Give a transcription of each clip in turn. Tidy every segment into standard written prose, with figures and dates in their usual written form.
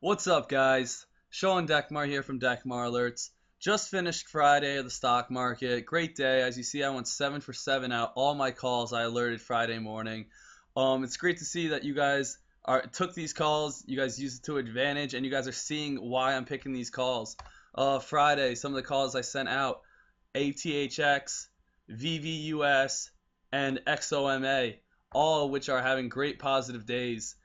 What's up, guys? Sean Dekmar here from Dekmar Alerts. Just finished Friday of the stock market. Great day. As you see, I went 7 for 7 out. All my calls I alerted Friday morning. It's great to see that you guys took these calls. You guys used it to advantage, and you guys are seeing why I'm picking these calls. Friday, some of the calls I sent out: ATHX, VVUS, and XOMA, all of which are having great positive days.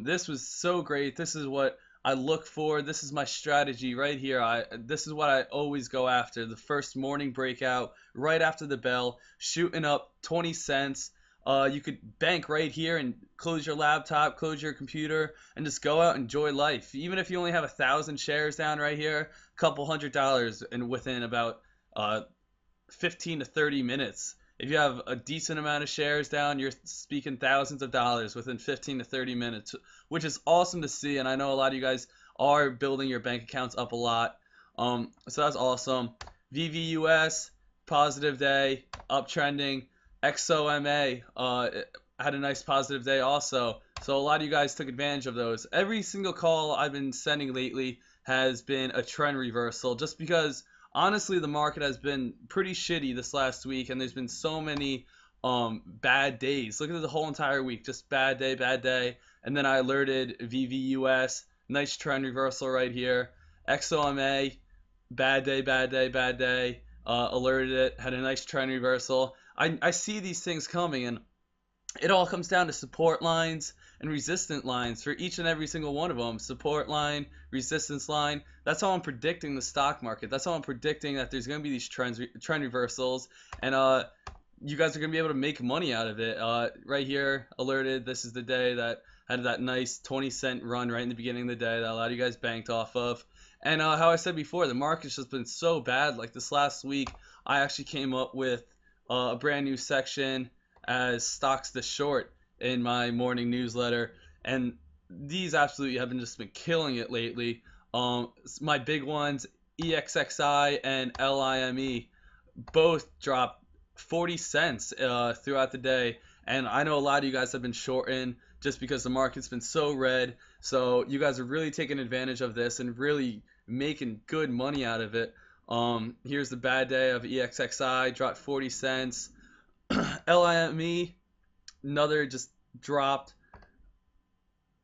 This was so great. This is what I look for. This is my strategy right here. This is what I always go after. The first morning breakout right after the bell, shooting up 20 cents. You could bank right here and close your laptop, close your computer, and just go out and enjoy life. Even if you only have 1,000 shares down right here, a couple $100 and within about 15 to 30 minutes. If you have a decent amount of shares down, you're speaking thousands of dollars within 15 to 30 minutes, which is awesome to see. And I know a lot of you guys are building your bank accounts up a lot. So that's awesome. VVUS, positive day, uptrending. XOMA had a nice positive day also. So a lot of you guys took advantage of those. Every single call I've been sending lately has been a trend reversal, just because honestly the market has been pretty shitty this last week, and there's been so many bad days. Look at the whole entire week, just bad day, and then I alerted VVUS, nice trend reversal right here. XOMA, bad day, alerted it, had a nice trend reversal. I see these things coming, and it all comes down to support lines and resistance lines for each and every single one of them. Support line, resistance line. That's how I'm predicting the stock market. That's how I'm predicting that there's going to be these trend reversals, and you guys are going to be able to make money out of it. Right here, alerted. This is the day that had that nice 20-cent run right in the beginning of the day that a lot of you guys banked off of. And how I said before, the market's just been so bad. Like this last week, I actually came up with a brand new section as stocks to short in my morning newsletter, and these absolutely have just been killing it lately. My big ones, EXXI and LIME, both dropped 40 cents throughout the day, and I know a lot of you guys have been shorting just because the market's been so red. So you guys are really taking advantage of this and really making good money out of it. Here's the bad day of EXXI, dropped 40 cents. LIME, another, just dropped.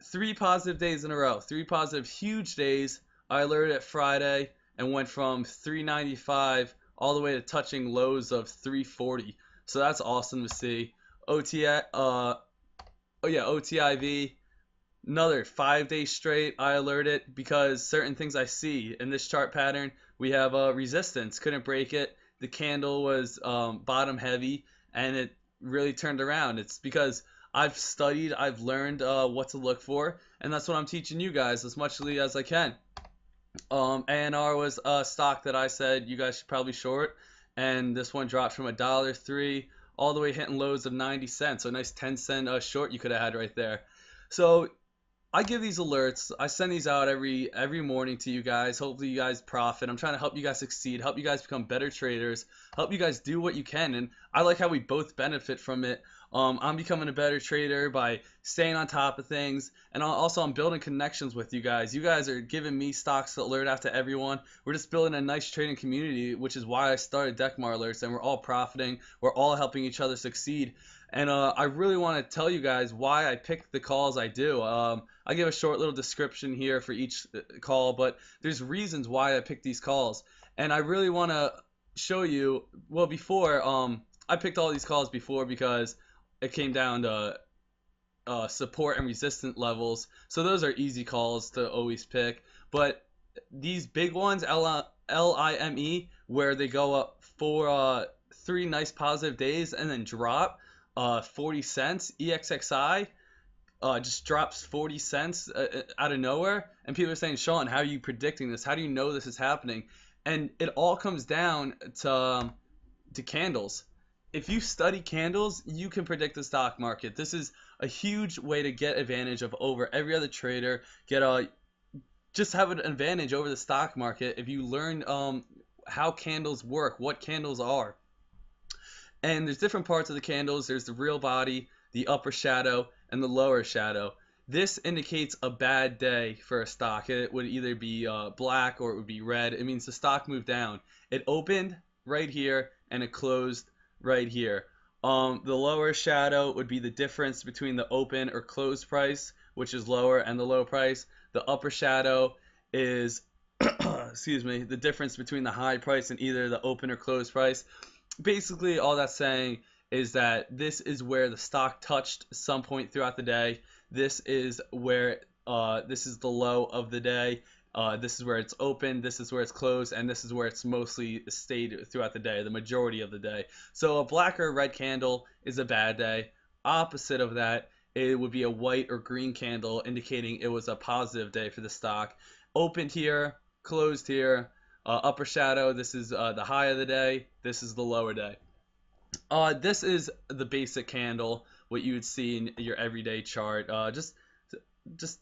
3 positive days in a row, 3 positive huge days. I alerted it Friday and went from 395 all the way to touching lows of 340. So that's awesome to see. OTIV, another 5 days straight I alert it because certain things I see in this chart pattern. We have resistance, couldn't break it. The candle was bottom heavy, and it really turned around. It's because I've studied, I've learned what to look for, and that's what I'm teaching you guys as much as I can. ANR was a stock that I said you guys should probably short, and this one dropped from $1.03 all the way hitting lows of 90 cents. So a nice 10-cent short you could have had right there. So I give these alerts. I send these out every morning to you guys. Hopefully you guys profit. I'm trying to help you guys succeed, help you guys become better traders, help you guys do what you can, and I like how we both benefit from it. I'm becoming a better trader by staying on top of things, and also I'm building connections with you guys. You guys are giving me stocks to alert out to everyone. We're just building a nice trading community, which is why I started Dekmar Alerts, and we're all profiting. We're all helping each other succeed. And I really want to tell you guys why I pick the calls I do. I give a short little description here for each call, but there's reasons why I pick these calls. And I really want to show you, well, before, I picked all these calls before because it came down to support and resistance levels. So those are easy calls to always pick. But these big ones, LIME, where they go up for 3 nice positive days and then drop 40 cents. EXXI just drops 40 cents out of nowhere, and people are saying, Sean, how are you predicting this? How do you know this is happening? And it all comes down to candles. If you study candles, you can predict the stock market. This is a huge way to get advantage of over every other trader. Just have an advantage over the stock market if you learn how candles work, what candles are. And there's different parts of the candles. There's the real body, the upper shadow, and the lower shadow. This indicates a bad day for a stock. It would either be black or it would be red. It means the stock moved down. It opened right here and it closed right here. The lower shadow would be the difference between the open or closed price, which is lower, and the low price. The upper shadow is excuse me, the difference between the high price and either the open or closed price. Basically, all that's saying is that this is where the stock touched some point throughout the day. This is where this is the low of the day. This is where it's open, this is where it's closed, and this is where it's mostly stayed throughout the day, the majority of the day. So a black or red candle is a bad day. Opposite of that, it would be a white or green candle indicating it was a positive day for the stock. Opened here, closed here, upper shadow, this is the high of the day, this is the lower day. This is the basic candle, what you would see in your everyday chart. Just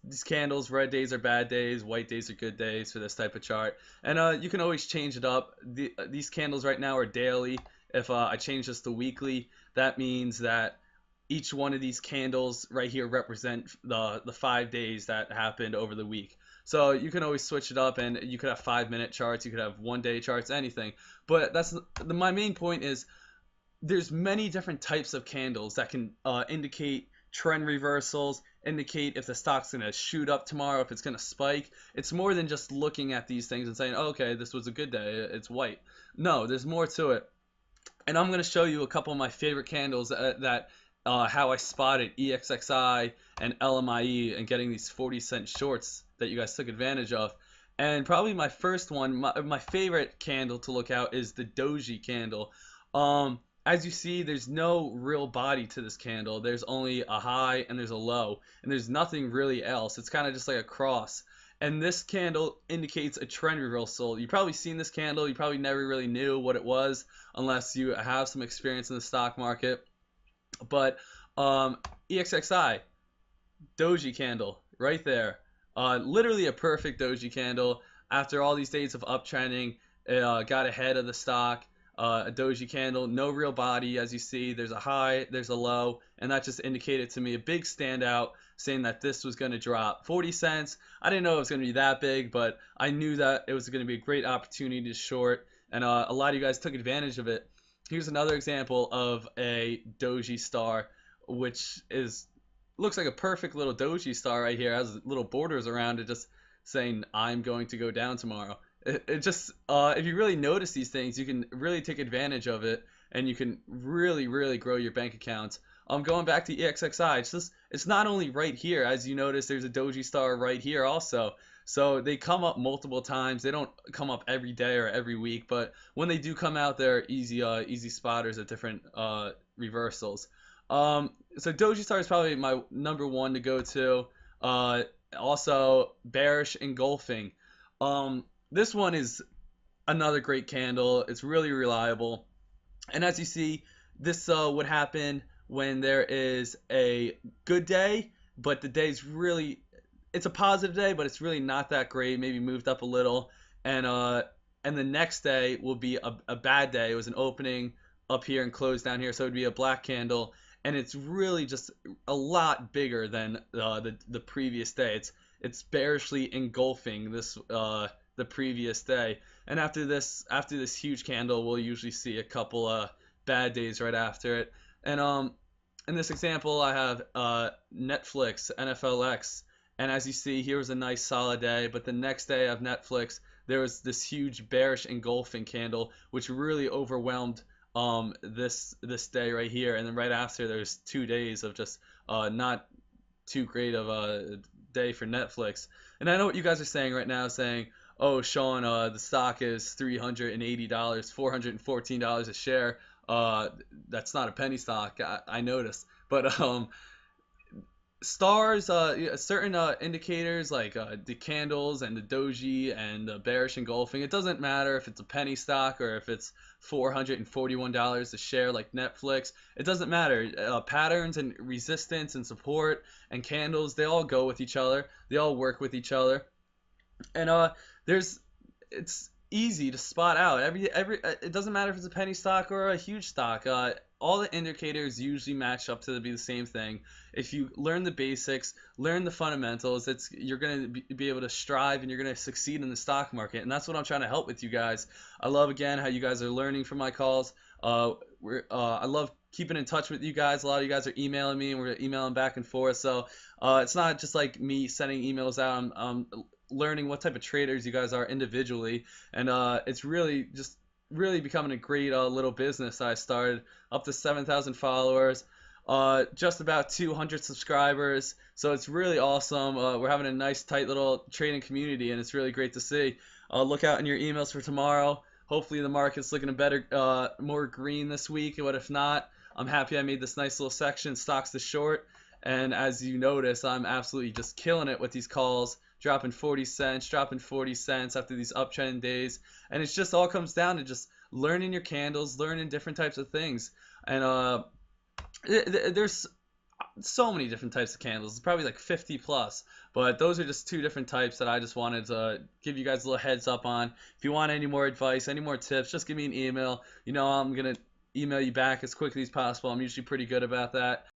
these candles, red days are bad days, white days are good days for this type of chart. And you can always change it up. These candles right now are daily. If I change this to weekly, that means that each one of these candles right here represent the 5 days that happened over the week. So you can always switch it up, and you could have 5-minute charts, you could have 1-day charts, anything. But my main point is there's many different types of candles that can indicate trend reversals, indicate if the stock's going to shoot up tomorrow, if it's going to spike. It's more than just looking at these things and saying, oh, okay, this was a good day, it's white. No, there's more to it. And I'm going to show you a couple of my favorite candles that how I spotted EXXI and LMIE and getting these 40-cent shorts that you guys took advantage of. And probably my first one, my favorite candle to look out is the Doji candle. As you see, there's no real body to this candle. There's only a high and there's a low, and there's nothing really else. It's kind of just like a cross. And this candle indicates a trend reversal. You've probably seen this candle. You probably never really knew what it was unless you have some experience in the stock market. But EXXI, Doji candle, right there. Literally a perfect Doji candle. After all these days of uptrending, it got ahead of the stock. A Doji candle, no real body, as you see. There's a high, there's a low, and that just indicated to me a big standout saying that this was going to drop 40 cents. I didn't know it was going to be that big, but I knew that it was going to be a great opportunity to short, and a lot of you guys took advantage of it. Here's another example of a Doji star, which looks like a perfect little Doji star right here. It has little borders around it just saying, I'm going to go down tomorrow. It just, if you really notice these things, you can really take advantage of it, and you can really, really grow your bank accounts. Going back to EXXI, it's not only right here. As you notice, there's a Doji star right here also. So they come up multiple times. They don't come up every day or every week, but when they do come out, they're easy spotters at different reversals. So Doji star is probably my number one to go to. Also, Bearish Engulfing. This one is another great candle. It's really reliable. And as you see, this would happen when there is a good day, but the day's really, it's a positive day, but it's really not that great, maybe moved up a little. And the next day will be a bad day. It was an opening up here and closed down here, so it would be a black candle. And it's really just a lot bigger than the previous day. It's bearishly engulfing this the previous day. And after this huge candle, we'll usually see a couple bad days right after it. And in this example, I have Netflix, NFLX, and as you see, here was a nice solid day, but the next day of Netflix, there was this huge bearish engulfing candle, which really overwhelmed this day right here. And then right after, there's 2 days of just not too great of a day for Netflix. And I know what you guys are saying right now, saying, oh, Sean, the stock is $380, $414 a share. That's not a penny stock, I noticed. But stars, certain indicators like the candles and the Doji and the bearish engulfing, it doesn't matter if it's a penny stock or if it's $441 a share like Netflix. It doesn't matter. Patterns and resistance and support and candles, they all go with each other. They all work with each other. And it's easy to spot out. Every it doesn't matter if it's a penny stock or a huge stock. All the indicators usually match up to be the same thing. If you learn the basics, learn the fundamentals, you're going to be able to strive and you're going to succeed in the stock market. And that's what I'm trying to help with you guys. I love again how you guys are learning from my calls. I love keeping in touch with you guys. A lot of you guys are emailing me and we're emailing back and forth. So it's not just like me sending emails out. I'm learning what type of traders you guys are individually, and it's really becoming a great little business I started. Up to 7,000 followers, just about 200 subscribers, so it's really awesome. We're having a nice tight little trading community and it's really great to see. Look out in your emails for tomorrow. Hopefully the market's looking a better, more green this week, but if not, I'm happy I made this nice little section, stocks to short. And as you notice, I'm absolutely just killing it with these calls, dropping 40 cents, dropping 40 cents after these uptrend days. And it just all comes down to just learning your candles, learning different types of things. And there's so many different types of candles. It's probably like 50 plus. But those are just two different types that I just wanted to give you guys a little heads up on. If you want any more advice, any more tips, just give me an email. You know I'm going to email you back as quickly as possible. I'm usually pretty good about that.